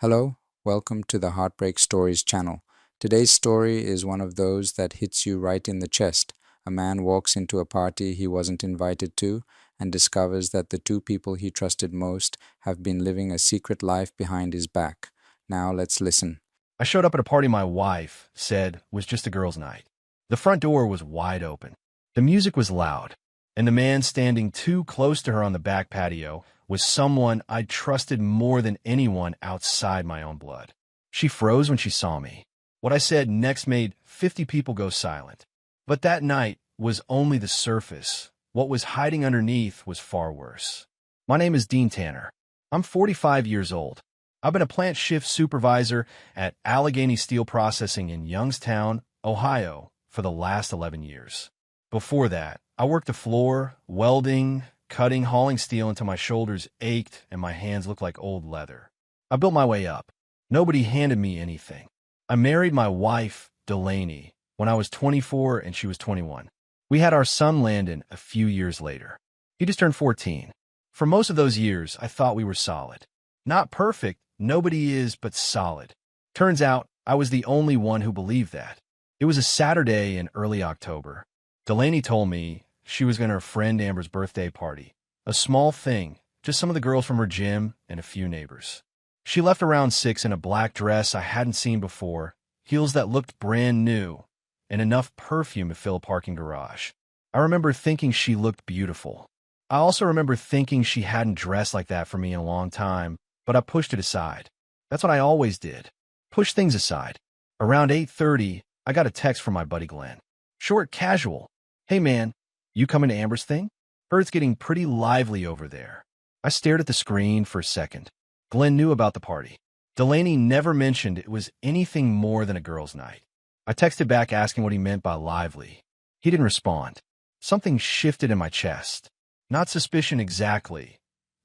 Hello, welcome to the Heartbreak Stories channel. Today's story is one of those that hits you right in the chest. A man walks into a party he wasn't invited to and discovers that the two people he trusted most have been living a secret life behind his back. Now let's listen. I showed up at a party my wife said was just a girls' night. The front door was wide open. The music was loud, and the man standing too close to her on the back patio was someone I'd trusted more than anyone outside my own blood. She froze when she saw me. What I said next made 50 people go silent. But that night was only the surface. What was hiding underneath was far worse. My name is Dean Tanner. I'm 45 years old. I've been a plant shift supervisor at Allegheny Steel Processing in Youngstown, Ohio, for the last 11 years. Before that, I worked the floor, welding, cutting, hauling steel until my shoulders ached and my hands looked like old leather. I built my way up. Nobody handed me anything. I married my wife, Delaney, when I was 24 and she was 21. We had our son Landon a few years later. He just turned 14. For most of those years, I thought we were solid. Not perfect, nobody is, but solid. Turns out, I was the only one who believed that. It was a Saturday in early October. Delaney told me she was going to her friend Amber's birthday party. A small thing, just some of the girls from her gym and a few neighbors. She left around 6 in a black dress I hadn't seen before, heels that looked brand new, and enough perfume to fill a parking garage. I remember thinking she looked beautiful. I also remember thinking she hadn't dressed like that for me in a long time, but I pushed it aside. That's what I always did. Push things aside. Around 8:30, I got a text from my buddy Glenn. Short, casual. Hey man, you coming to Amber's thing? Heard it's getting pretty lively over there. I stared at the screen for a second. Glenn knew about the party. Delaney never mentioned it was anything more than a girls' night. I texted back asking what he meant by lively. He didn't respond. Something shifted in my chest. Not suspicion exactly.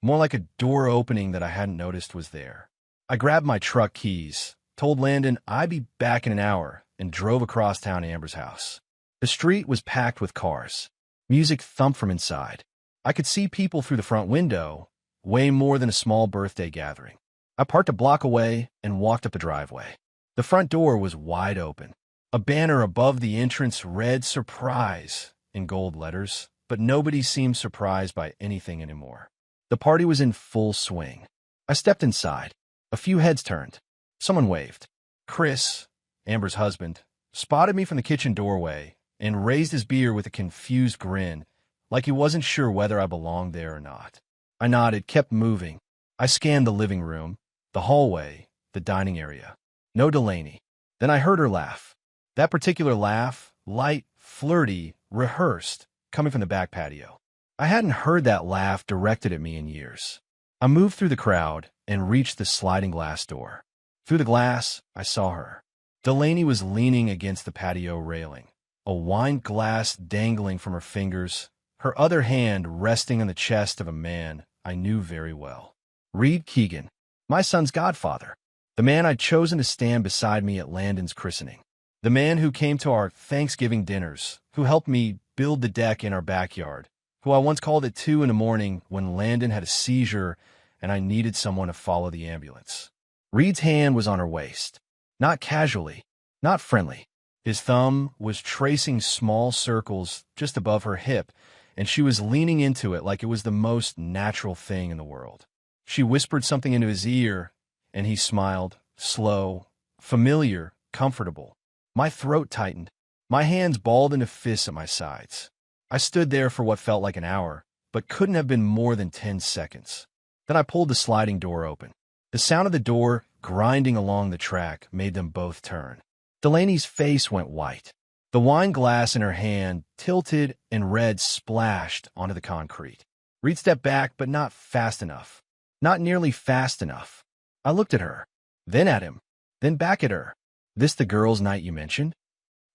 More like a door opening that I hadn't noticed was there. I grabbed my truck keys, told Landon I'd be back in an hour, and drove across town to Amber's house. The street was packed with cars. Music thumped from inside. I could see people through the front window, way more than a small birthday gathering. I parked a block away and walked up the driveway. The front door was wide open. A banner above the entrance read "Surprise" in gold letters, but nobody seemed surprised by anything anymore. The party was in full swing. I stepped inside. A few heads turned. Someone waved. Chris, Amber's husband, spotted me from the kitchen doorway and raised his beer with a confused grin, like he wasn't sure whether I belonged there or not. I nodded, kept moving. I scanned the living room, the hallway, the dining area. No Delaney. Then I heard her laugh. That particular laugh, light, flirty, rehearsed, coming from the back patio. I hadn't heard that laugh directed at me in years. I moved through the crowd and reached the sliding glass door. Through the glass, I saw her. Delaney was leaning against the patio railing, a wine glass dangling from her fingers, her other hand resting on the chest of a man I knew very well. Reed Keegan, my son's godfather, the man I'd chosen to stand beside me at Landon's christening, the man who came to our Thanksgiving dinners, who helped me build the deck in our backyard, who I once called at 2 in the morning when Landon had a seizure and I needed someone to follow the ambulance. Reed's hand was on her waist, not casually, not friendly. His thumb was tracing small circles just above her hip, and she was leaning into it like it was the most natural thing in the world. She whispered something into his ear, and he smiled, slow, familiar, comfortable. My throat tightened. My hands balled into fists at my sides. I stood there for what felt like an hour, but couldn't have been more than 10 seconds. Then I pulled the sliding door open. The sound of the door grinding along the track made them both turn. Delaney's face went white. The wine glass in her hand tilted and red splashed onto the concrete. Reed stepped back, but not fast enough. Not nearly fast enough. I looked at her, then at him, then back at her. This the girls' night you mentioned?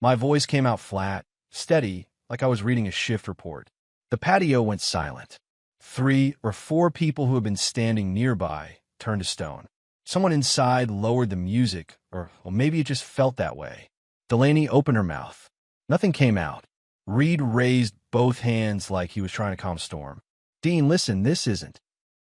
My voice came out flat, steady, like I was reading a shift report. The patio went silent. 3 or 4 people who had been standing nearby turned to stone. Someone inside lowered the music, or maybe it just felt that way. Delaney opened her mouth. Nothing came out. Reed raised both hands like he was trying to calm storm. Dean, listen, this isn't.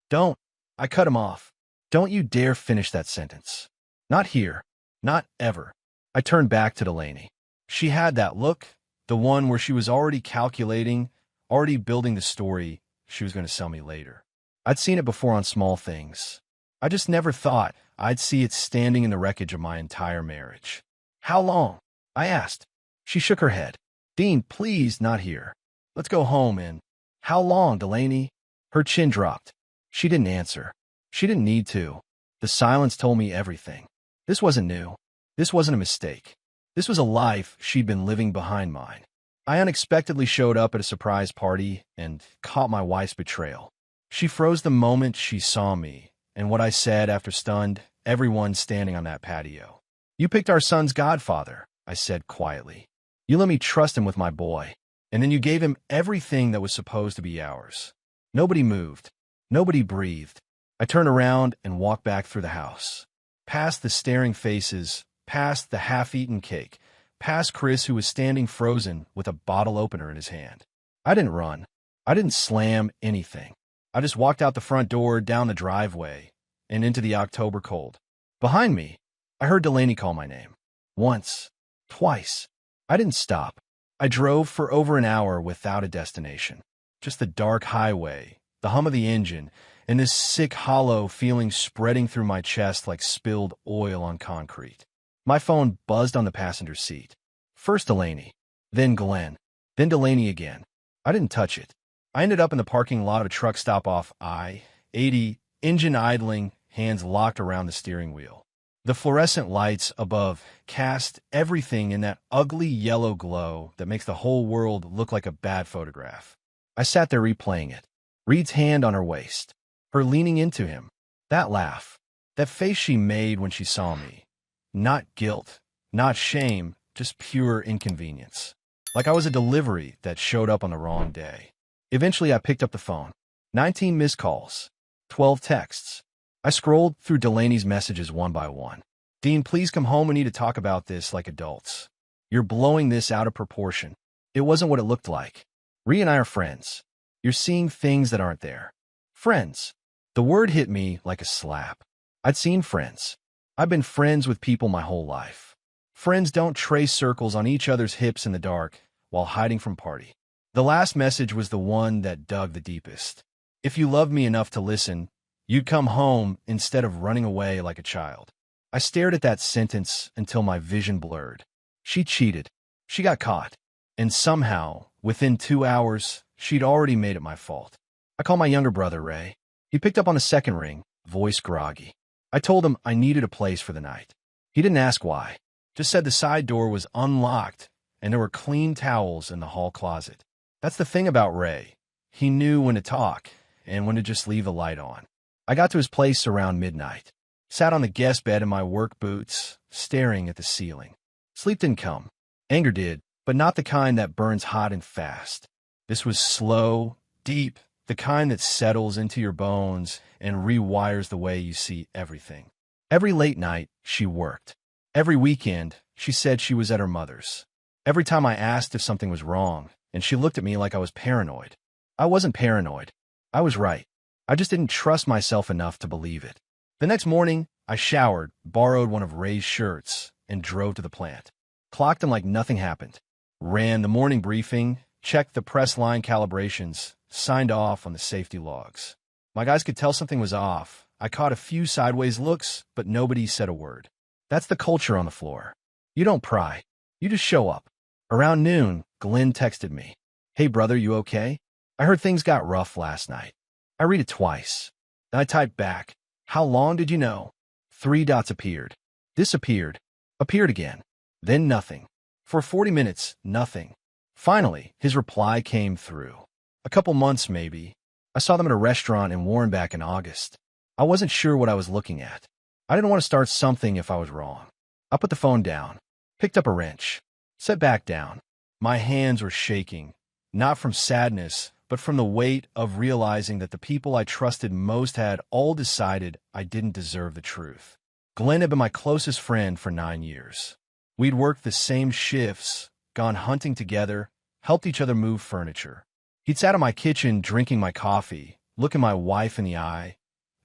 Don't. I cut him off. Don't you dare finish that sentence. Not here. Not ever. I turned back to Delaney. She had that look, the one where she was already calculating, already building the story she was going to sell me later. I'd seen it before on small things. I just never thought I'd see it standing in the wreckage of my entire marriage. How long? I asked. She shook her head. Dean, please, not here. Let's go home and... How long, Delaney? Her chin dropped. She didn't answer. She didn't need to. The silence told me everything. This wasn't new. This wasn't a mistake. This was a life she'd been living behind mine. I unexpectedly showed up at a surprise party and caught my wife's betrayal. She froze the moment she saw me, and what I said after stunned everyone standing on that patio. You picked our son's godfather, I said quietly. You let me trust him with my boy, and then you gave him everything that was supposed to be ours. Nobody moved. Nobody breathed. I turned around and walked back through the house. Past the staring faces, past the half-eaten cake, past Chris who was standing frozen with a bottle opener in his hand. I didn't run. I didn't slam anything. I just walked out the front door, down the driveway, and into the October cold. Behind me, I heard Delaney call my name. Once. Twice. I didn't stop. I drove for over an hour without a destination. Just the dark highway, the hum of the engine, and this sick, hollow feeling spreading through my chest like spilled oil on concrete. My phone buzzed on the passenger seat. First Delaney, then Glenn, then Delaney again. I didn't touch it. I ended up in the parking lot of a truck stop off I-80, engine idling, hands locked around the steering wheel. The fluorescent lights above cast everything in that ugly yellow glow that makes the whole world look like a bad photograph. I sat there replaying it. Reed's hand on her waist. Her leaning into him. That laugh. That face she made when she saw me. Not guilt. Not shame. Just pure inconvenience. Like I was a delivery that showed up on the wrong day. Eventually, I picked up the phone. 19 missed calls. 12 texts. I scrolled through Delaney's messages one by one. Dean, please come home. We need to talk about this like adults. You're blowing this out of proportion. It wasn't what it looked like. Ree and I are friends. You're seeing things that aren't there. Friends. The word hit me like a slap. I'd seen friends. I've been friends with people my whole life. Friends don't trace circles on each other's hips in the dark while hiding from party. The last message was the one that dug the deepest. If you loved me enough to listen, you'd come home instead of running away like a child. I stared at that sentence until my vision blurred. She cheated. She got caught. And somehow, within 2 hours, she'd already made it my fault. I called my younger brother, Ray. He picked up on the second ring, voice groggy. I told him I needed a place for the night. He didn't ask why. Just said the side door was unlocked and there were clean towels in the hall closet. That's the thing about Ray. He knew when to talk and when to just leave the light on. I got to his place around midnight. Sat on the guest bed in my work boots, staring at the ceiling. Sleep didn't come. Anger did, but not the kind that burns hot and fast. This was slow, deep, the kind that settles into your bones and rewires the way you see everything. Every late night, she worked. Every weekend, she said she was at her mother's. Every time I asked if something was wrong, and she looked at me like I was paranoid. I wasn't paranoid. I was right. I just didn't trust myself enough to believe it. The next morning, I showered, borrowed one of Ray's shirts, and drove to the plant. Clocked him like nothing happened. Ran the morning briefing, checked the press line calibrations, signed off on the safety logs. My guys could tell something was off. I caught a few sideways looks, but nobody said a word. That's the culture on the floor. You don't pry. You just show up. Around noon, Glenn texted me. Hey brother, you okay? I heard things got rough last night. I read it twice. Then I typed back. How long did you know? 3 dots appeared. Disappeared. Appeared again. Then nothing. For 40 minutes, nothing. Finally, his reply came through. A couple months, maybe. I saw them at a restaurant in Warren back in August. I wasn't sure what I was looking at. I didn't want to start something if I was wrong. I put the phone down, picked up a wrench, sat back down. My hands were shaking, not from sadness, but from the weight of realizing that the people I trusted most had all decided I didn't deserve the truth. Glenn had been my closest friend for 9 years. We'd worked the same shifts, gone hunting together, helped each other move furniture. He'd sat in my kitchen drinking my coffee, looking my wife in the eye,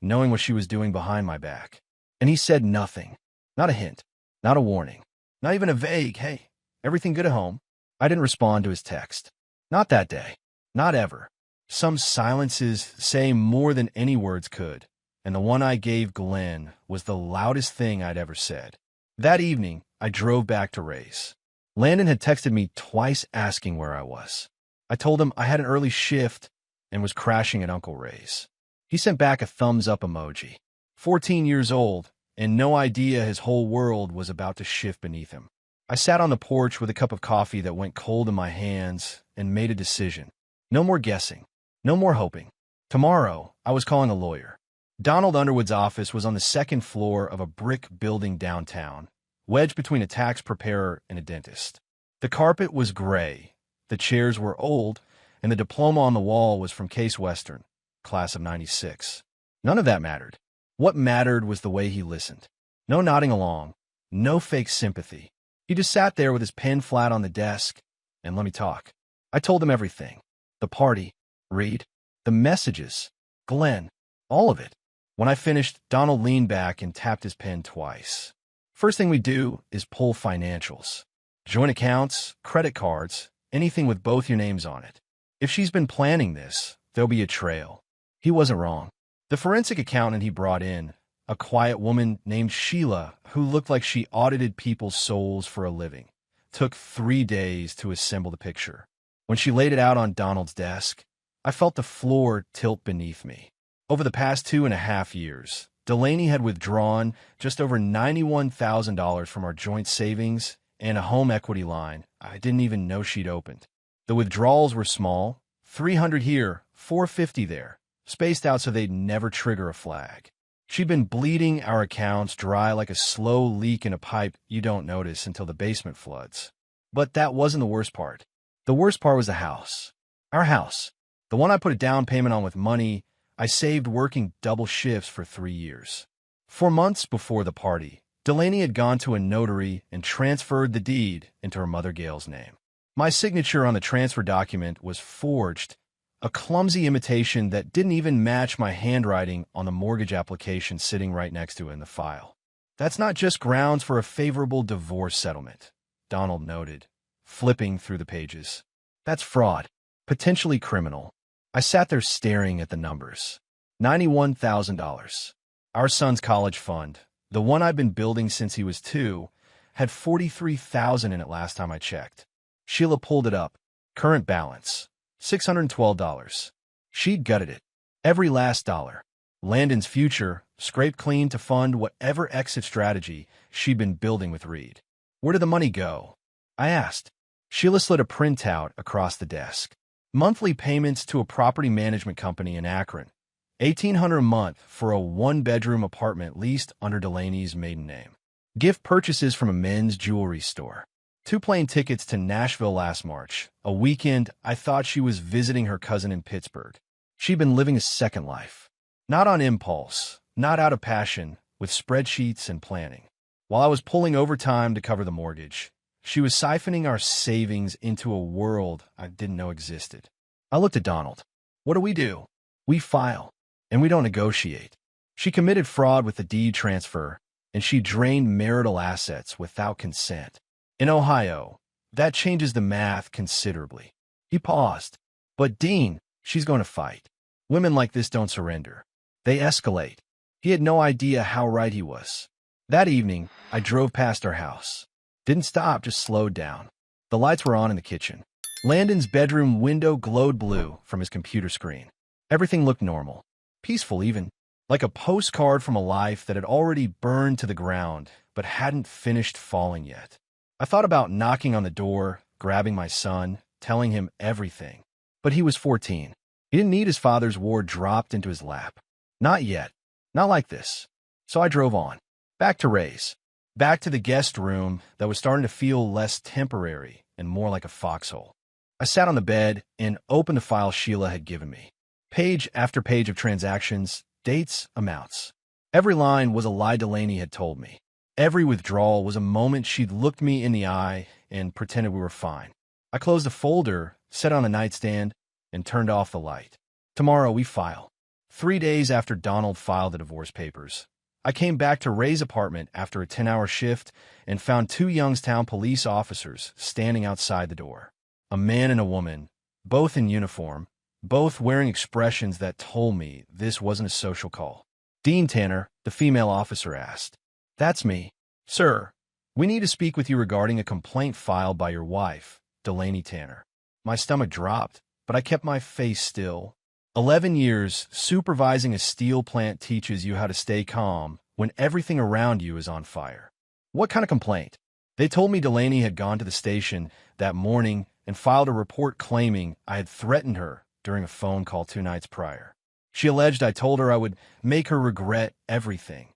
knowing what she was doing behind my back. And he said nothing. Not a hint. Not a warning. Not even a vague, "Hey, everything good at home?" I didn't respond to his text. Not that day. Not ever. Some silences say more than any words could, and the one I gave Glenn was the loudest thing I'd ever said. That evening, I drove back to Ray's. Landon had texted me twice asking where I was. I told him I had an early shift and was crashing at Uncle Ray's. He sent back a thumbs-up emoji. 14 years old, and no idea his whole world was about to shift beneath him. I sat on the porch with a cup of coffee that went cold in my hands and made a decision. No more guessing. No more hoping. Tomorrow, I was calling a lawyer. Donald Underwood's office was on the second floor of a brick building downtown, wedged between a tax preparer and a dentist. The carpet was gray, the chairs were old, and the diploma on the wall was from Case Western, class of '96. None of that mattered. What mattered was the way he listened. No nodding along, no fake sympathy. He just sat there with his pen flat on the desk and let me talk. I told him everything. The party, Reed, the messages, Glenn, all of it. When I finished, Donald leaned back and tapped his pen twice. First thing we do is pull financials. Joint accounts, credit cards, anything with both your names on it. If she's been planning this, there'll be a trail. He wasn't wrong. The forensic accountant he brought in, a quiet woman named Sheila who looked like she audited people's souls for a living, took 3 days to assemble the picture. When she laid it out on Donald's desk, I felt the floor tilt beneath me. Over the past 2.5 years, Delaney had withdrawn just over $91,000 from our joint savings and a home equity line I didn't even know she'd opened. The withdrawals were small, $300 here, $450 there, spaced out so they'd never trigger a flag. She'd been bleeding our accounts dry like a slow leak in a pipe you don't notice until the basement floods. But that wasn't the worst part. The worst part was the house. Our house. The one I put a down payment on with money I saved working double shifts for 3 years. 4 months before the party, Delaney had gone to a notary and transferred the deed into her mother Gail's name. My signature on the transfer document was forged, a clumsy imitation that didn't even match my handwriting on the mortgage application sitting right next to it in the file. That's not just grounds for a favorable divorce settlement, Donald noted, flipping through the pages. That's fraud, potentially criminal. I sat there staring at the numbers. $91,000. Our son's college fund, the one I've been building since he was 2, had $43,000 in it last time I checked. Sheila pulled it up. Current balance, $612. She'd gutted it. Every last dollar. Landon's future, scraped clean to fund whatever exit strategy she'd been building with Reed. Where did the money go? I asked. Sheila slid a printout across the desk. Monthly payments to a property management company in Akron. $1,800 a month for a 1-bedroom apartment leased under Delaney's maiden name. Gift purchases from a men's jewelry store. 2 plane tickets to Nashville last March, a weekend I thought she was visiting her cousin in Pittsburgh. She'd been living a second life. Not on impulse, not out of passion, with spreadsheets and planning. While I was pulling overtime to cover the mortgage, she was siphoning our savings into a world I didn't know existed. I looked at Donald. What do? We file, and we don't negotiate. She committed fraud with the deed transfer, and she drained marital assets without consent. In Ohio, that changes the math considerably. He paused. But Dean, she's going to fight. Women like this don't surrender. They escalate. He had no idea how right he was. That evening, I drove past our house. Didn't stop, just slowed down. The lights were on in the kitchen. Landon's bedroom window glowed blue from his computer screen. Everything looked normal. Peaceful even. Like a postcard from a life that had already burned to the ground, but hadn't finished falling yet. I thought about knocking on the door, grabbing my son, telling him everything. But he was 14. He didn't need his father's war dropped into his lap. Not yet. Not like this. So I drove on. Back to Ray's. Back to the guest room that was starting to feel less temporary and more like a foxhole. I sat on the bed and opened the file Sheila had given me. Page after page of transactions, dates, amounts. Every line was a lie Delaney had told me. Every withdrawal was a moment she'd looked me in the eye and pretended we were fine. I closed the folder, set it on the nightstand, and turned off the light. Tomorrow we file. 3 days after Donald filed the divorce papers, I came back to Ray's apartment after a 10-hour shift and found two Youngstown police officers standing outside the door. A man and a woman, both in uniform, both wearing expressions that told me this wasn't a social call. "Dean Tanner," the female officer asked. "That's me. Sir, we need to speak with you regarding a complaint filed by your wife, Delaney Tanner." My stomach dropped, but I kept my face still. 11 years supervising a steel plant teaches you how to stay calm when everything around you is on fire. "What kind of complaint?" They told me Delaney had gone to the station that morning and filed a report claiming I had threatened her during a phone call 2 nights prior. She alleged I told her I would make her regret everything,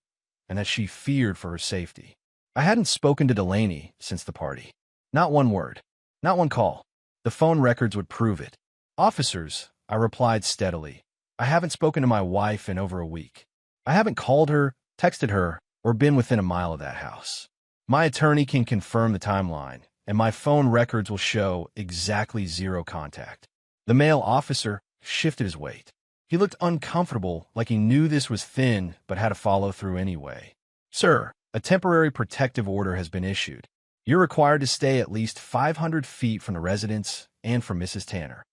and that she feared for her safety. I hadn't spoken to Delaney since the party. Not one word. Not one call. The phone records would prove it. "Officers," I replied steadily, "I haven't spoken to my wife in over a week. I haven't called her, texted her, or been within a mile of that house. My attorney can confirm the timeline, and my phone records will show exactly 0 contact." The male officer shifted his weight. He looked uncomfortable, like he knew this was thin but had to follow through anyway. "Sir, a temporary protective order has been issued. You're required to stay at least 500 feet from the residence and from Mrs. Tanner."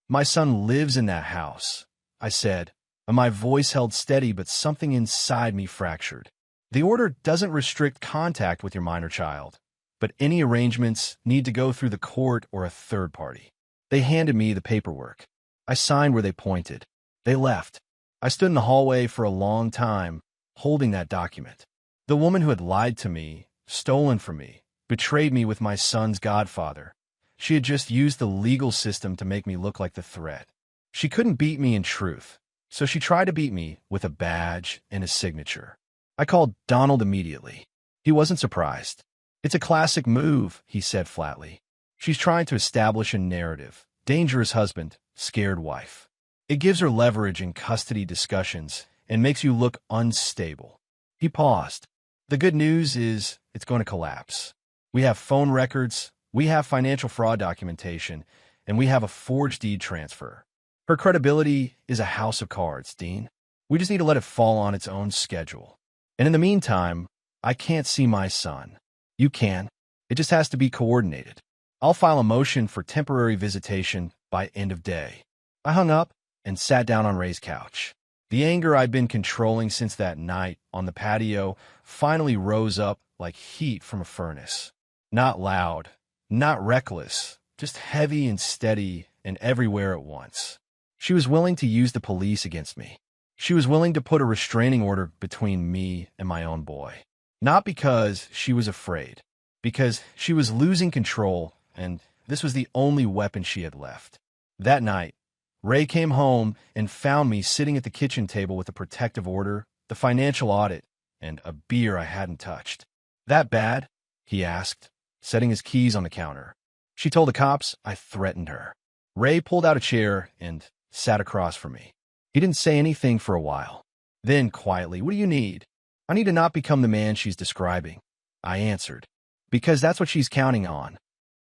"My son lives in that house," I said, and my voice held steady, but something inside me fractured. "The order doesn't restrict contact with your minor child, but any arrangements need to go through the court or a third party." They handed me the paperwork. I signed where they pointed. They left. I stood in the hallway for a long time, holding that document. The woman who had lied to me, stolen from me, betrayed me with my son's godfather. She had just used the legal system to make me look like the threat. She couldn't beat me in truth, so she tried to beat me with a badge and a signature. I called Donald immediately. He wasn't surprised. "It's a classic move," he said flatly. "She's trying to establish a narrative. Dangerous husband, scared wife. It gives her leverage in custody discussions and makes you look unstable." He paused. "The good news is it's going to collapse. We have phone records, we have financial fraud documentation, and we have a forged deed transfer. Her credibility is a house of cards, Dean. We just need to let it fall on its own schedule. And in the meantime, I can't see my son. You can. It just has to be coordinated. I'll file a motion for temporary visitation by end of day." I hung up and sat down on Ray's couch. The anger I'd been controlling since that night on the patio finally rose up like heat from a furnace. Not loud, not reckless, just heavy and steady and everywhere at once. She was willing to use the police against me. She was willing to put a restraining order between me and my own boy. Not because she was afraid, because she was losing control, and this was the only weapon she had left. That night, Ray came home and found me sitting at the kitchen table with a protective order, the financial audit, and a beer I hadn't touched. "That bad?" he asked, setting his keys on the counter. She told the cops I threatened her. Ray pulled out a chair and sat across from me. He didn't say anything for a while. Then, quietly, "What do you need?" "I need to not become the man she's describing," I answered, "because that's what she's counting on."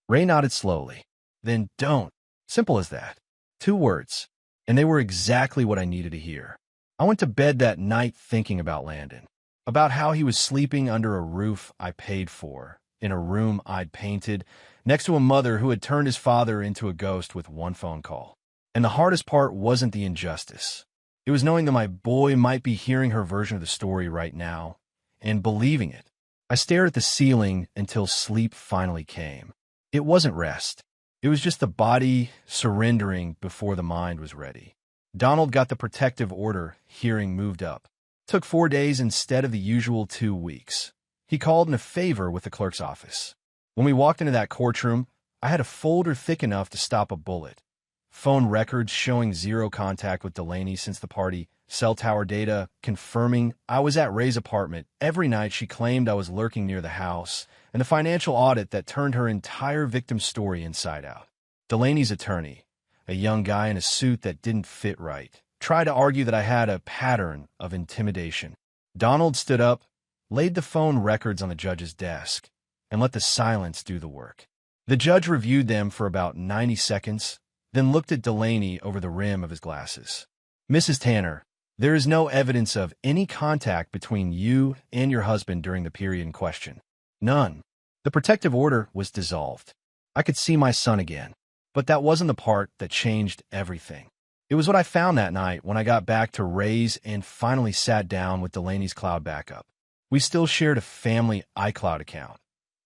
Ray nodded slowly. "Then don't." Simple as that. 2 words, and they were exactly what I needed to hear. I went to bed that night thinking about Landon, about how he was sleeping under a roof I paid for, in a room I'd painted, next to a mother who had turned his father into a ghost with 1 phone call. And the hardest part wasn't the injustice. It was knowing that my boy might be hearing her version of the story right now, and believing it. I stared at the ceiling until sleep finally came. It wasn't rest. It was just the body surrendering before the mind was ready. Donald got the protective order, hearing moved up. It took 4 days instead of the usual 2 weeks. He called in a favor with the clerk's office. When we walked into that courtroom, I had a folder thick enough to stop a bullet. Phone records showing 0 contact with Delaney since the party, cell tower data confirming I was at Ray's apartment every night she claimed I was lurking near the house, and the financial audit that turned her entire victim story inside out. Delaney's attorney, a young guy in a suit that didn't fit right, tried to argue that I had a pattern of intimidation. Donald stood up, laid the phone records on the judge's desk, and let the silence do the work. The judge reviewed them for about 90 seconds, then looked at Delaney over the rim of his glasses. "Mrs. Tanner, There is no evidence of any contact between you and your husband during the period in question. None. The protective order was dissolved. I could see my son again. But that wasn't the part that changed everything. It was what I found that night when I got back to Ray's and finally sat down with Delaney's cloud backup. We still shared a family iCloud account.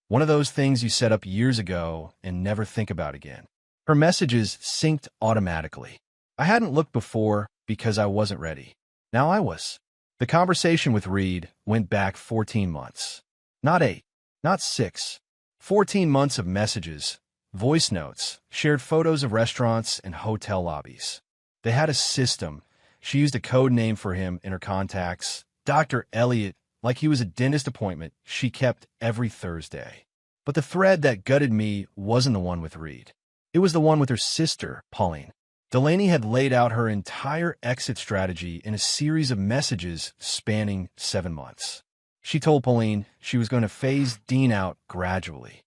One of those things you set up years ago and never think about again. Her messages synced automatically. I hadn't looked before because I wasn't ready. Now I was. The conversation with Reed went back 14 months. Not 8, not 6. 14 months of messages, voice notes, shared photos of restaurants and hotel lobbies. They had a system. She used a code name for him in her contacts. Dr. Elliot, like he was a dentist appointment, she kept every Thursday. But the thread that gutted me wasn't the one with Reed. It was the one with her sister, Pauline. Delaney had laid out her entire exit strategy in a series of messages spanning 7 months. She told Pauline she was going to phase Dean out gradually.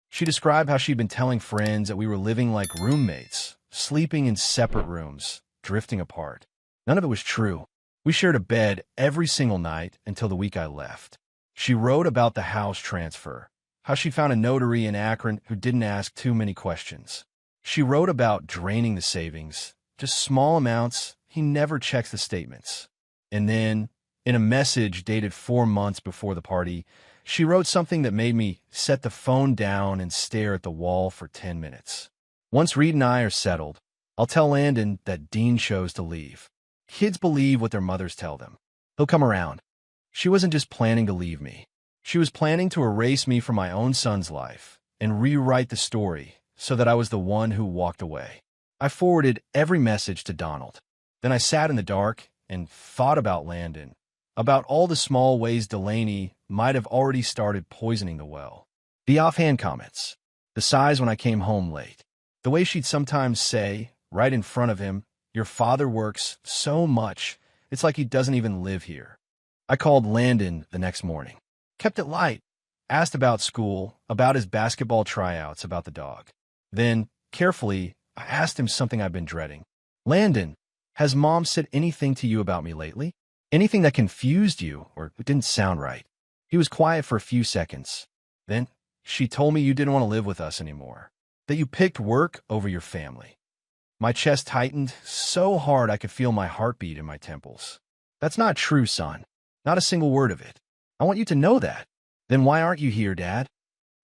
She described how she'd been telling friends that we were living like roommates, sleeping in separate rooms, drifting apart. None of it was true. We shared a bed every single night until the week I left. She wrote about the house transfer, how she found a notary in Akron who didn't ask too many questions. She wrote about draining the savings, just small amounts. He never checks the statements. And then, in a message dated 4 months before the party, she wrote something that made me set the phone down and stare at the wall for 10 minutes. Once Reed and I are settled, I'll tell Landon that Dean chose to leave. Kids believe what their mothers tell them. He'll come around. She wasn't just planning to leave me. She was planning to erase me from my own son's life and rewrite the story so that I was the one who walked away. I forwarded every message to Donald. Then I sat in the dark and thought about Landon, about all the small ways Delaney might have already started poisoning the well. The offhand comments, the sighs when I came home late, the way she'd sometimes say, right in front of him, "Your father works so much, it's like he doesn't even live here." I called Landon the next morning, kept it light, asked about school, about his basketball tryouts, about the dog. Then, carefully, I asked him something I've been dreading. "Landon, has Mom said anything to you about me lately? Anything that confused you or didn't sound right?" He was quiet for a few seconds. Then, "She told me you didn't want to live with us anymore, that you picked work over your family." My chest tightened so hard I could feel my heartbeat in my temples. "That's not true, son. Not a single word of it. I want you to know that." "Then why aren't you here, Dad?"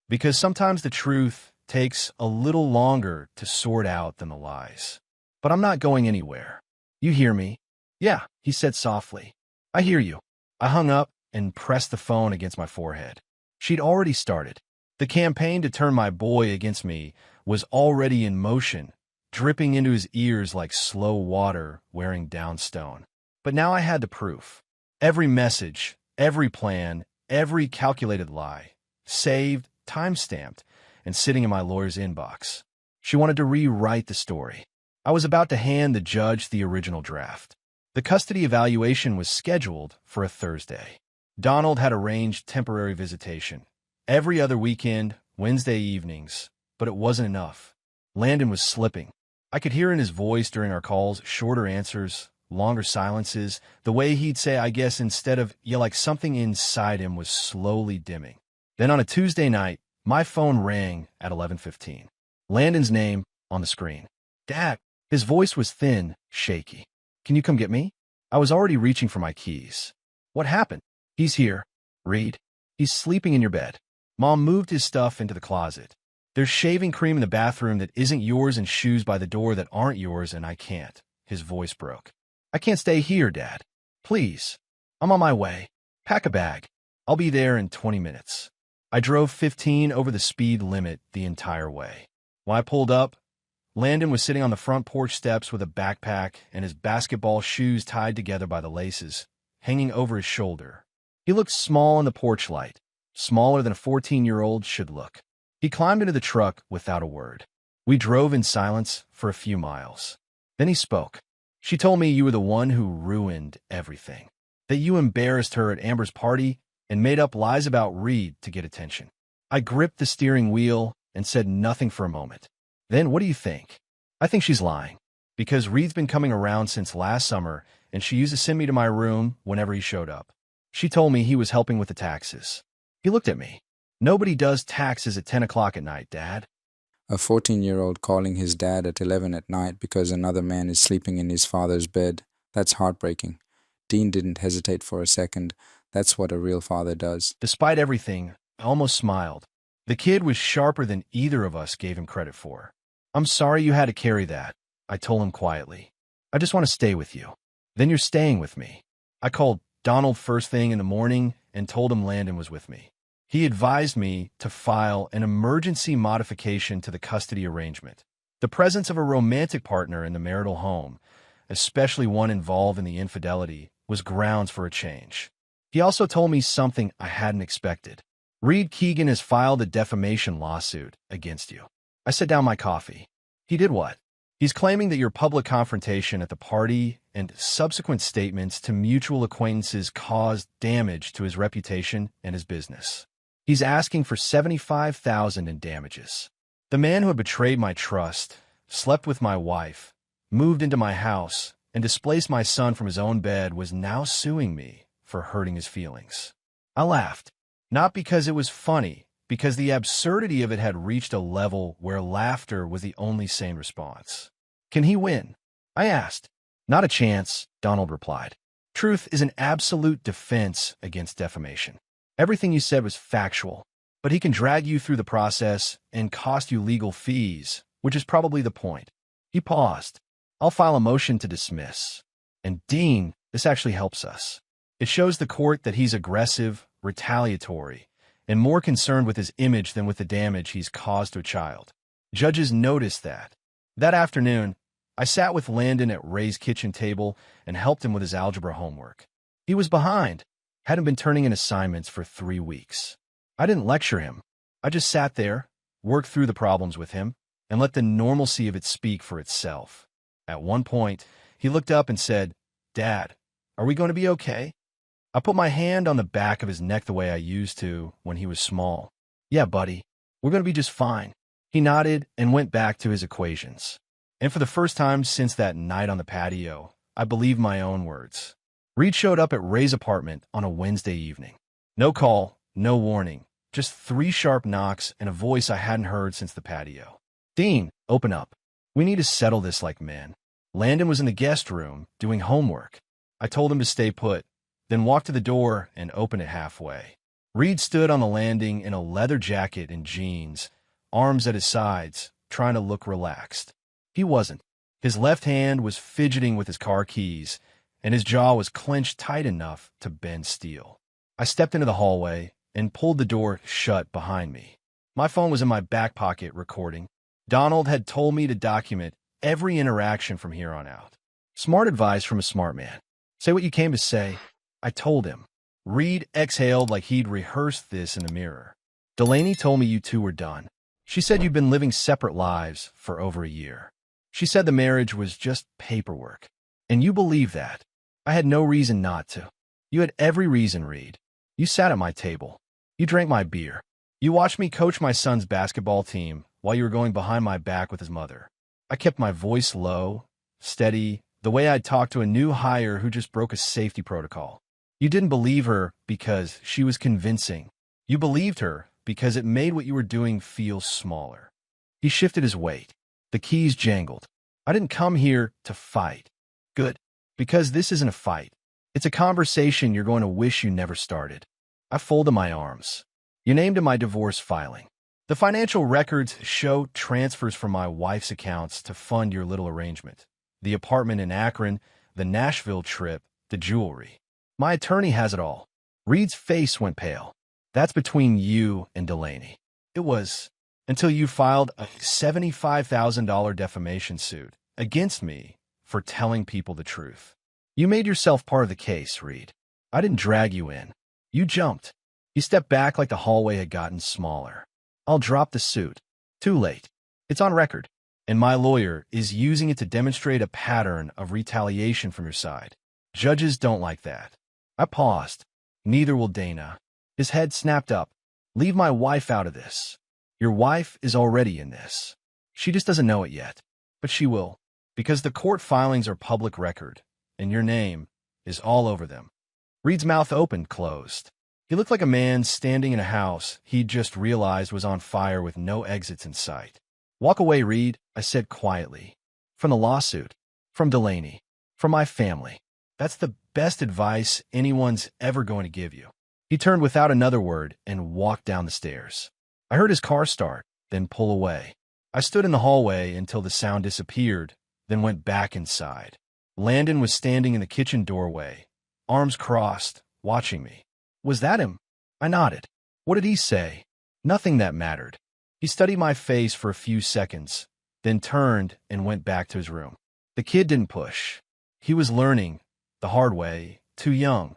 "Because sometimes the truth takes a little longer to sort out than the lies. But I'm not going anywhere. You hear me?" "Yeah," he said softly. "I hear you." I hung up and pressed the phone against my forehead. She'd already started. The campaign to turn my boy against me was already in motion, dripping into his ears like slow water wearing down stone. But now I had the proof. Every message, every plan, every calculated lie, saved, time-stamped, and sitting in my lawyer's inbox. She wanted to rewrite the story. I was about to hand the judge the original draft. The custody evaluation was scheduled for a Thursday. Donald had arranged temporary visitation. Every other weekend, Wednesday evenings, but it wasn't enough. Landon was slipping. I could hear in his voice during our calls shorter answers, longer silences, the way he'd say, "I guess," instead of "yeah," like something inside him was slowly dimming. Then on a Tuesday night, my phone rang at 11:15. Landon's name on the screen. "Dad." His voice was thin, shaky. "Can you come get me?" I was already reaching for my keys. "What happened?" "He's here. Reed. He's sleeping in your bed." Mom moved his stuff into the closet. "There's shaving cream in the bathroom that isn't yours and shoes by the door that aren't yours, and I can't." His voice broke. "I can't stay here, Dad. Please. I'm on my way. Pack a bag. I'll be there in 20 minutes. I drove 15 over the speed limit the entire way. When I pulled up, Landon was sitting on the front porch steps with a backpack and his basketball shoes tied together by the laces, hanging over his shoulder. He looked small in the porch light, smaller than a 14-year-old should look. He climbed into the truck without a word. We drove in silence for a few miles. Then he spoke. "She told me you were the one who ruined everything, that you embarrassed her at Amber's party and made up lies about Reed to get attention." I gripped the steering wheel and said nothing for a moment. "Then what do you think?" "I think she's lying, because Reed's been coming around since last summer and she used to send me to my room whenever he showed up. She told me he was helping with the taxes. He looked at me. Nobody does taxes at 10 o'clock at night, Dad. A 14-year-old calling his dad at 11 at night because another man is sleeping in his father's bed. That's heartbreaking. Dean didn't hesitate for a second. That's what a real father does. Despite everything, I almost smiled. The kid was sharper than either of us gave him credit for. I'm sorry you had to carry that, I told him quietly. I just want to stay with you. Then you're staying with me. I called Donald first thing in the morning and told him Landon was with me. He advised me to file an emergency modification to the custody arrangement. The presence of a romantic partner in the marital home, especially one involved in the infidelity, was grounds for a change. He also told me something I hadn't expected. Reed Keegan has filed a defamation lawsuit against you. I set down my coffee. He did what? He's claiming that your public confrontation at the party and subsequent statements to mutual acquaintances caused damage to his reputation and his business. He's asking for $75,000 in damages. The man who had betrayed my trust, slept with my wife, moved into my house, and displaced my son from his own bed was now suing me for hurting his feelings. I laughed, not because it was funny, because the absurdity of it had reached a level where laughter was the only sane response. Can he win? I asked. Not a chance, Donald replied. Truth is an absolute defense against defamation. Everything you said was factual, but he can drag you through the process and cost you legal fees, which is probably the point. He paused. I'll file a motion to dismiss. And Dean, this actually helps us. It shows the court that he's aggressive, retaliatory, and more concerned with his image than with the damage he's caused to a child. Judges noticed that. That afternoon, I sat with Landon at Ray's kitchen table and helped him with his algebra homework. He was behind, hadn't been turning in assignments for 3 weeks. I didn't lecture him. I just sat there, worked through the problems with him, and let the normalcy of it speak for itself. At one point, he looked up and said, Dad, are we going to be okay? I put my hand on the back of his neck the way I used to when he was small. Yeah, buddy, we're going to be just fine. He nodded and went back to his equations. And for the first time since that night on the patio, I believed my own words. Reed showed up at Ray's apartment on a Wednesday evening. No call, no warning, just 3 sharp knocks and a voice I hadn't heard since the patio. Dean, open up. We need to settle this like men. Landon was in the guest room doing homework. I told him to stay put, then walked to the door and opened it halfway. Reed stood on the landing in a leather jacket and jeans, arms at his sides, trying to look relaxed. He wasn't. His left hand was fidgeting with his car keys, and his jaw was clenched tight enough to bend steel. I stepped into the hallway and pulled the door shut behind me. My phone was in my back pocket recording. Donald had told me to document every interaction from here on out. Smart advice from a smart man. Say what you came to say. I told him. Reed exhaled like he'd rehearsed this in the mirror. Delaney told me you two were done. She said you'd been living separate lives for over a year. She said the marriage was just paperwork. And you believe that. I had no reason not to. You had every reason, Reed. You sat at my table. You drank my beer. You watched me coach my son's basketball team while you were going behind my back with his mother. I kept my voice low, steady, the way I'd talk to a new hire who just broke a safety protocol. You didn't believe her because she was convincing. You believed her because it made what you were doing feel smaller. He shifted his weight. The keys jangled. I didn't come here to fight. Good. Because this isn't a fight. It's a conversation you're going to wish you never started. I folded my arms. You named in my divorce filing. The financial records show transfers from my wife's accounts to fund your little arrangement. The apartment in Akron, the Nashville trip, the jewelry. My attorney has it all. Reed's face went pale. That's between you and Delaney. It was until you filed a $75,000 defamation suit against me for telling people the truth. You made yourself part of the case, Reed. I didn't drag you in. You jumped. You stepped back like the hallway had gotten smaller. I'll drop the suit. Too late. It's on record. And my lawyer is using it to demonstrate a pattern of retaliation from your side. Judges don't like that. I paused. Neither will Dana. His head snapped up. Leave my wife out of this. Your wife is already in this. She just doesn't know it yet. But she will. Because the court filings are public record, and your name is all over them." Reed's mouth opened, closed. He looked like a man standing in a house he'd just realized was on fire with no exits in sight. "Walk away, Reed," I said quietly. "From the lawsuit. From Delaney. From my family. That's the best advice anyone's ever going to give you." He turned without another word and walked down the stairs. I heard his car start, then pull away. I stood in the hallway until the sound disappeared, then went back inside. Landon was standing in the kitchen doorway, arms crossed, watching me. "Was that him?" I nodded. "What did he say?" "Nothing that mattered." He studied my face for a few seconds, then turned and went back to his room. The kid didn't push. He was learning, the hard way, too young,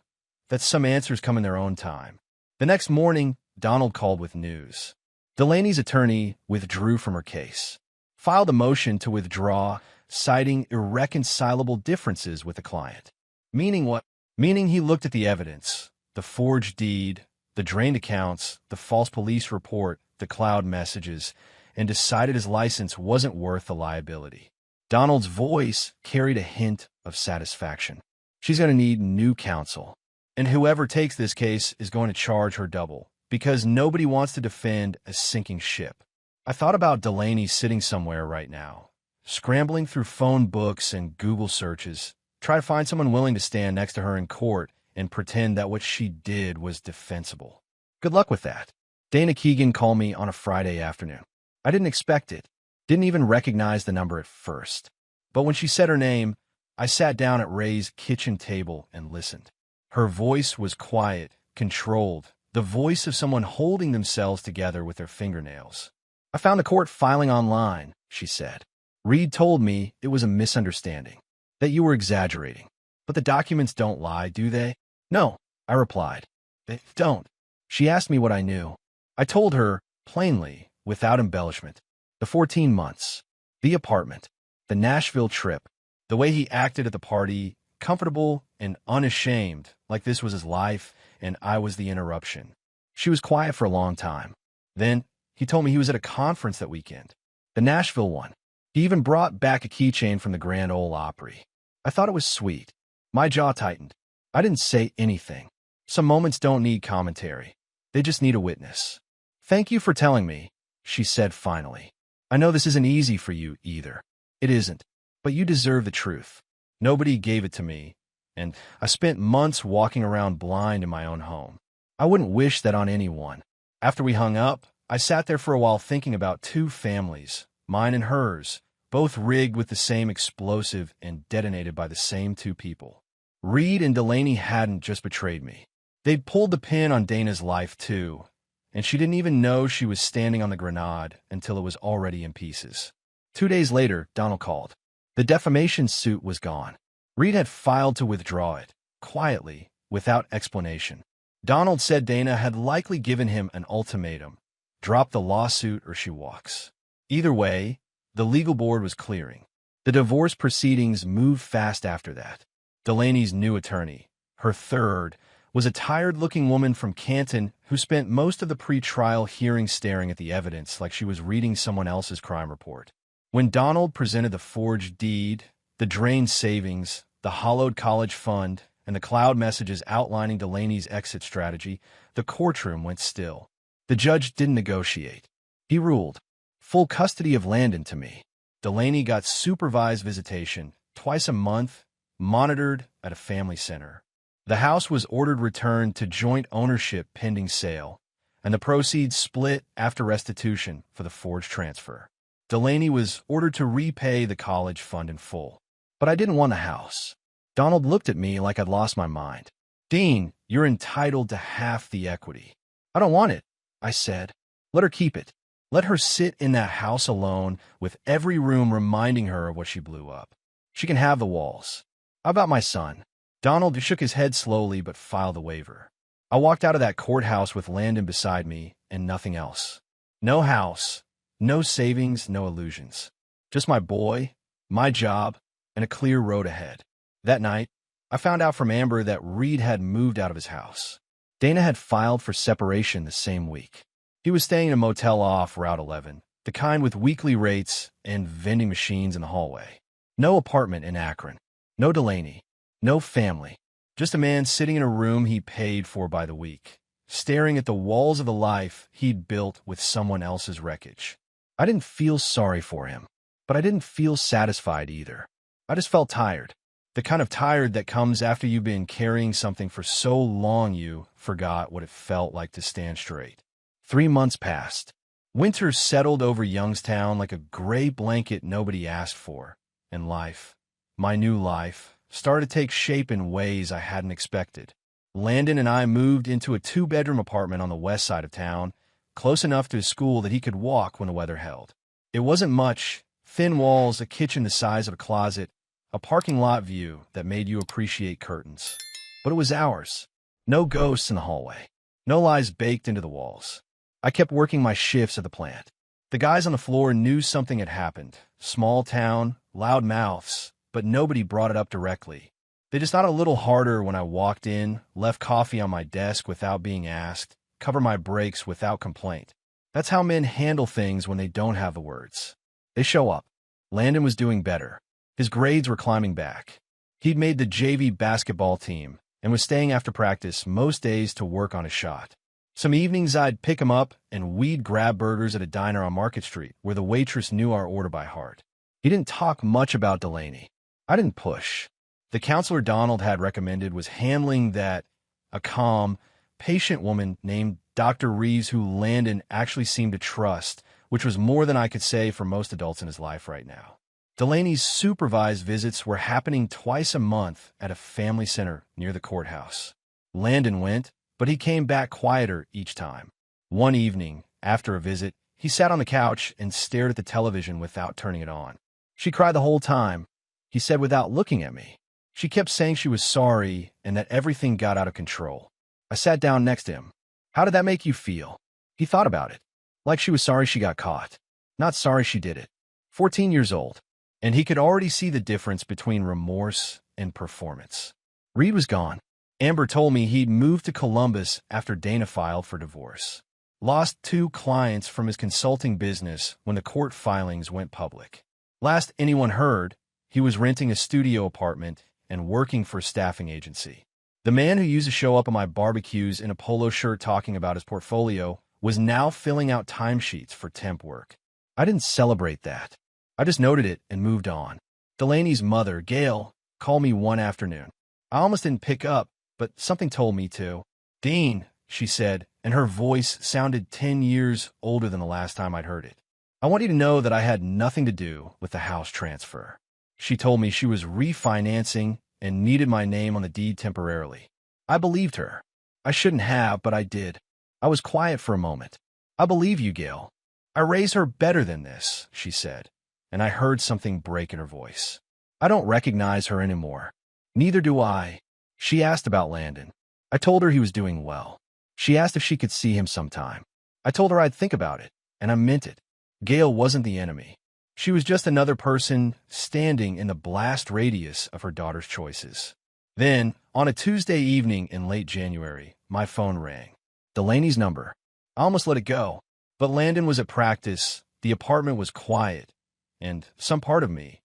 that some answers come in their own time. The next morning, Donald called with news. Delaney's attorney withdrew from her case, filed a motion to withdraw, citing irreconcilable differences with the client. Meaning what? Meaning he looked at the evidence, the forged deed, the drained accounts, the false police report, the cloud messages, and decided his license wasn't worth the liability. Donald's voice carried a hint of satisfaction. "She's going to need new counsel, and whoever takes this case is going to charge her double, because nobody wants to defend a sinking ship." I thought about Delaney sitting somewhere right now, scrambling through phone books and Google searches, try to find someone willing to stand next to her in court and pretend that what she did was defensible. Good luck with that. Dana Keegan called me on a Friday afternoon. I didn't expect it, didn't even recognize the number at first. But when she said her name, I sat down at Ray's kitchen table and listened. Her voice was quiet, controlled, the voice of someone holding themselves together with their fingernails. "I found the court filing online," she said. "Reed told me it was a misunderstanding, that you were exaggerating. But the documents don't lie, do they?" "No," I replied. "They don't." She asked me what I knew. I told her, plainly, without embellishment. The 14 months, the apartment, the Nashville trip, the way he acted at the party, comfortable and unashamed, like this was his life and I was the interruption. She was quiet for a long time. Then he told me he was at a conference that weekend, the Nashville one. He even brought back a keychain from the Grand Ole Opry. I thought it was sweet. My jaw tightened. I didn't say anything. Some moments don't need commentary. They just need a witness. "Thank you for telling me," she said finally. "I know this isn't easy for you either. It isn't. But you deserve the truth. Nobody gave it to me, and I spent months walking around blind in my own home. I wouldn't wish that on anyone." After we hung up, I sat there for a while thinking about two families, mine and hers, both rigged with the same explosive and detonated by the same two people. Reed and Delaney hadn't just betrayed me. They'd pulled the pin on Dana's life, too, and she didn't even know she was standing on the grenade until it was already in pieces. 2 days later, Donald called. The defamation suit was gone. Reed had filed to withdraw it, quietly, without explanation. Donald said Dana had likely given him an ultimatum: drop the lawsuit or she walks. Either way, the legal board was clearing. The divorce proceedings moved fast after that. Delaney's new attorney, her third, was a tired-looking woman from Canton who spent most of the pre-trial hearing staring at the evidence like she was reading someone else's crime report. When Donald presented the forged deed, the drained savings, the hollowed college fund, and the cloud messages outlining Delaney's exit strategy, the courtroom went still. The judge didn't negotiate. He ruled full custody of Landon to me. Delaney got supervised visitation twice a month, monitored at a family center. The house was ordered returned to joint ownership pending sale, and the proceeds split after restitution for the forged transfer. Delaney was ordered to repay the college fund in full. But I didn't want the house. Donald looked at me like I'd lost my mind. "Dean, you're entitled to half the equity." "I don't want it," I said. "Let her keep it. Let her sit in that house alone with every room reminding her of what she blew up. She can have the walls." "How about my son?" Donald shook his head slowly but filed the waiver. I walked out of that courthouse with Landon beside me and nothing else. No house, no savings, no illusions. Just my boy, my job, and a clear road ahead. That night, I found out from Amber that Reed had moved out of his house. Dana had filed for separation the same week. He was staying in a motel off Route 11, the kind with weekly rates and vending machines in the hallway. No apartment in Akron. No Delaney. No family. Just a man sitting in a room he paid for by the week, staring at the walls of the life he'd built with someone else's wreckage. I didn't feel sorry for him, but I didn't feel satisfied either. I just felt tired. The kind of tired that comes after you've been carrying something for so long you forgot what it felt like to stand straight. 3 months passed. Winter settled over Youngstown like a gray blanket nobody asked for, and life, my new life, started to take shape in ways I hadn't expected. Landon and I moved into a 2-bedroom apartment on the west side of town, close enough to his school that he could walk when the weather held. It wasn't much: thin walls, a kitchen the size of a closet, a parking lot view that made you appreciate curtains. But it was ours. No ghosts in the hallway. No lies baked into the walls. I kept working my shifts at the plant. The guys on the floor knew something had happened. Small town, loud mouths, but nobody brought it up directly. They just thought a little harder when I walked in, left coffee on my desk without being asked, covered my breaks without complaint. That's how men handle things when they don't have the words. They show up. Landon was doing better. His grades were climbing back. He'd made the JV basketball team and was staying after practice most days to work on his shot. Some evenings I'd pick him up and we'd grab burgers at a diner on Market Street where the waitress knew our order by heart. He didn't talk much about Delaney. I didn't push. The counselor Donald had recommended was handling that, a calm, patient woman named Dr. Reeves who Landon actually seemed to trust, which was more than I could say for most adults in his life right now. Delaney's supervised visits were happening twice a month at a family center near the courthouse. Landon went, but he came back quieter each time. One evening, after a visit, he sat on the couch and stared at the television without turning it on. She cried the whole time, he said without looking at me. She kept saying she was sorry and that everything got out of control. I sat down next to him. How did that make you feel? He thought about it. Like she was sorry she got caught. Not sorry she did it. 14 years old. And he could already see the difference between remorse and performance. Reed was gone. Amber told me he'd moved to Columbus after Dana filed for divorce. Lost 2 clients from his consulting business when the court filings went public. Last anyone heard, he was renting a studio apartment and working for a staffing agency. The man who used to show up at my barbecues in a polo shirt talking about his portfolio was now filling out timesheets for temp work. I didn't celebrate that. I just noted it and moved on. Delaney's mother, Gail, called me one afternoon. I almost didn't pick up, but something told me to. "Dean," she said, and her voice sounded 10 years older than the last time I'd heard it. "I want you to know that I had nothing to do with the house transfer." She told me she was refinancing and needed my name on the deed temporarily. I believed her. I shouldn't have, but I did. I was quiet for a moment. "I believe you, Gail. I raise her better than this," she said, and I heard something break in her voice. "I don't recognize her anymore." "Neither do I." She asked about Landon. I told her he was doing well. She asked if she could see him sometime. I told her I'd think about it, and I meant it. Gail wasn't the enemy. She was just another person standing in the blast radius of her daughter's choices. Then, on a Tuesday evening in late January, my phone rang. Delaney's number. I almost let it go. But Landon was at practice, the apartment was quiet, and some part of me,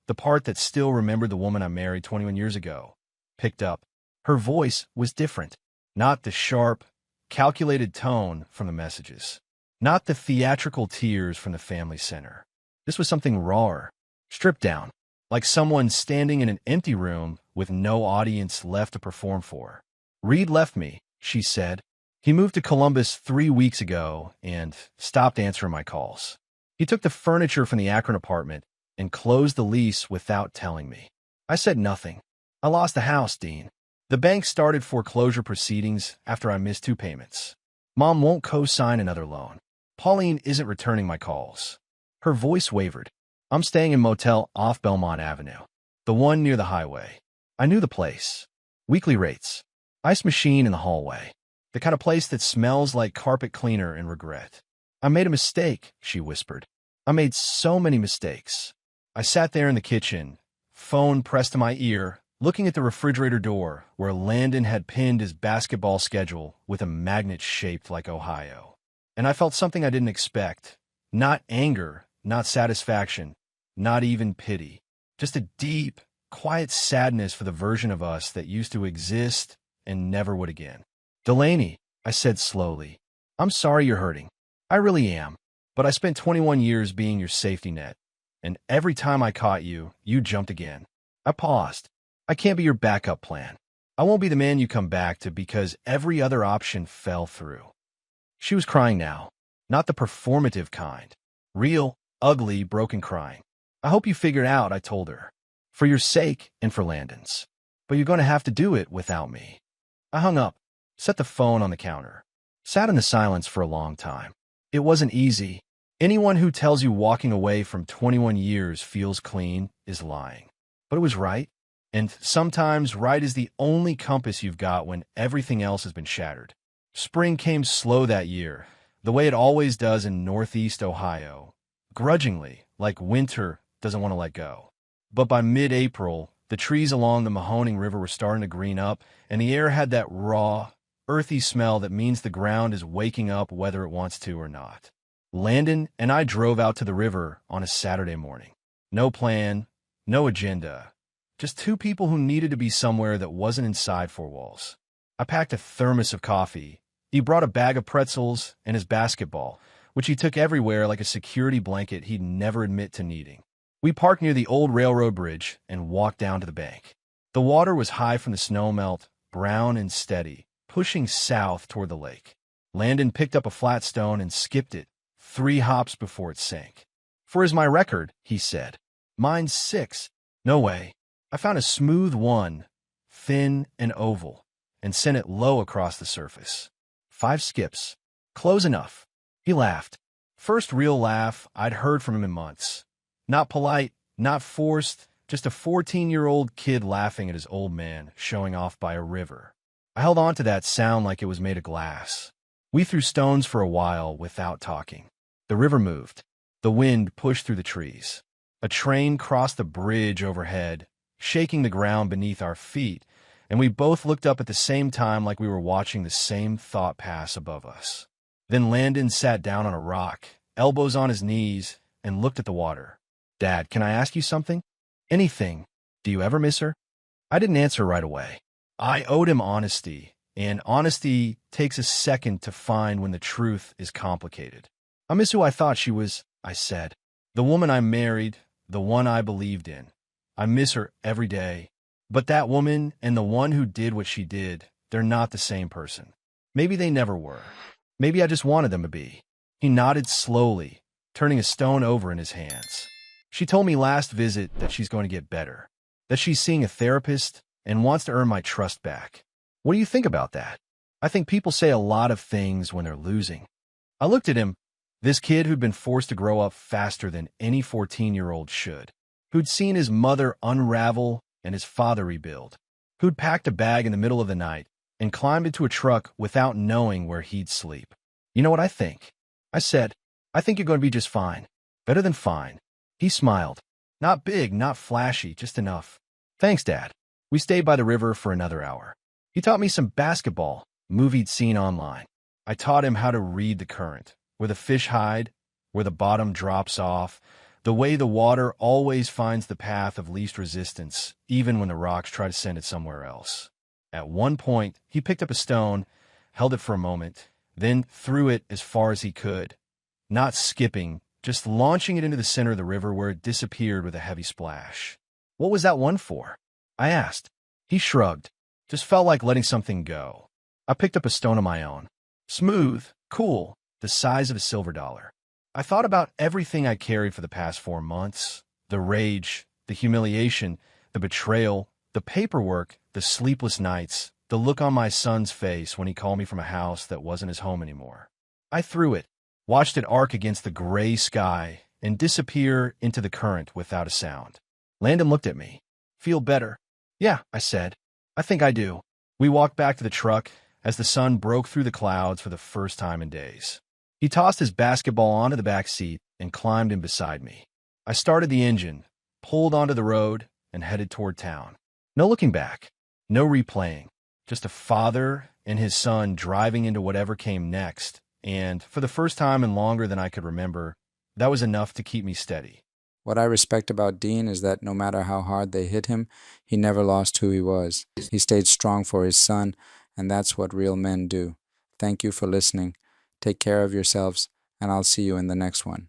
the part that still remembered the woman I married 21 years ago, picked up. Her voice was different. Not the sharp, calculated tone from the messages. Not the theatrical tears from the family center. This was something rawer, stripped down, like someone standing in an empty room with no audience left to perform for. "Reed left me," she said. "He moved to Columbus 3 weeks ago and stopped answering my calls. He took the furniture from the Akron apartment and closed the lease without telling me." I said nothing. I lost the house, Dean. The bank started foreclosure proceedings after I missed 2 payments. Mom won't co-sign another loan. Pauline isn't returning my calls. Her voice wavered. "I'm staying in a motel off Belmont Avenue, the one near the highway." I knew the place. Weekly rates. Ice machine in the hallway. The kind of place that smells like carpet cleaner and regret. "I made a mistake," she whispered. "I made so many mistakes." I sat there in the kitchen, phone pressed to my ear, looking at the refrigerator door where Landon had pinned his basketball schedule with a magnet shaped like Ohio. And I felt something I didn't expect. Not anger, not satisfaction, not even pity. Just a deep, quiet sadness for the version of us that used to exist and never would again. Delaney, I said slowly, I'm sorry you're hurting. I really am. But I spent 21 years being your safety net. And every time I caught you, you jumped again. I paused. I can't be your backup plan. I won't be the man you come back to because every other option fell through. She was crying now, not the performative kind. Real, ugly, broken crying. I hope you figured out, I told her. For your sake and for Landon's. But you're going to have to do it without me. I hung up, set the phone on the counter, sat in the silence for a long time. It wasn't easy. Anyone who tells you walking away from 21 years feels clean is lying. But it was right. And sometimes right is the only compass you've got when everything else has been shattered. Spring came slow that year, the way it always does in Northeast Ohio. Grudgingly, like winter doesn't want to let go. But by mid-April, the trees along the Mahoning River were starting to green up, and the air had that raw, earthy smell that means the ground is waking up whether it wants to or not. Landon and I drove out to the river on a Saturday morning. No plan, no agenda. Just two people who needed to be somewhere that wasn't inside four walls. I packed a thermos of coffee. He brought a bag of pretzels and his basketball, which he took everywhere like a security blanket he'd never admit to needing. We parked near the old railroad bridge and walked down to the bank. The water was high from the snowmelt, brown and steady, pushing south toward the lake. Landon picked up a flat stone and skipped it, 3 hops before it sank. For as my record, he said. Mine's 6. No way. I found a smooth one, thin and oval, and sent it low across the surface. 5 skips. Close enough. He laughed. First real laugh I'd heard from him in months. Not polite, not forced, just a 14-year-old kid laughing at his old man, showing off by a river. I held on to that sound like it was made of glass. We threw stones for a while without talking. The river moved. The wind pushed through the trees. A train crossed the bridge overhead, shaking the ground beneath our feet, and we both looked up at the same time like we were watching the same thought pass above us. Then Landon sat down on a rock, elbows on his knees, and looked at the water. Dad, can I ask you something? Anything. Do you ever miss her? I didn't answer right away. I owed him honesty, and honesty takes a second to find when the truth is complicated. I miss who I thought she was, I said. The woman I married, the one I believed in. I miss her every day. But that woman and the one who did what she did, they're not the same person. Maybe they never were. Maybe I just wanted them to be. He nodded slowly, turning a stone over in his hands. She told me last visit that she's going to get better, that she's seeing a therapist and wants to earn my trust back. What do you think about that? I think people say a lot of things when they're losing. I looked at him, this kid who'd been forced to grow up faster than any 14-year-old should, who'd seen his mother unravel and his father rebuild, who'd packed a bag in the middle of the night and climbed into a truck without knowing where he'd sleep. You know what I think? I said, I think you're going to be just fine. Better than fine. He smiled. Not big, not flashy, just enough. Thanks, Dad. We stayed by the river for another hour. He taught me some basketball, movie he'd seen online. I taught him how to read the current, where the fish hide, where the bottom drops off, the way the water always finds the path of least resistance, even when the rocks try to send it somewhere else. At one point, he picked up a stone, held it for a moment, then threw it as far as he could, not skipping, just launching it into the center of the river where it disappeared with a heavy splash. What was that one for? I asked. He shrugged. Just felt like letting something go. I picked up a stone of my own. Smooth, cool, the size of a silver dollar. I thought about everything I carried for the past 4 months. The rage, the humiliation, the betrayal, the paperwork, the sleepless nights, the look on my son's face when he called me from a house that wasn't his home anymore. I threw it, watched it arc against the gray sky and disappear into the current without a sound. Landon looked at me. Feel better? Yeah, I said. I think I do. We walked back to the truck as the sun broke through the clouds for the first time in days. He tossed his basketball onto the back seat and climbed in beside me. I started the engine, pulled onto the road, and headed toward town. No looking back, no replaying, just a father and his son driving into whatever came next. And for the first time in longer than I could remember, that was enough to keep me steady. What I respect about Dean is that no matter how hard they hit him, he never lost who he was. He stayed strong for his son, and that's what real men do. Thank you for listening. Take care of yourselves, and I'll see you in the next one.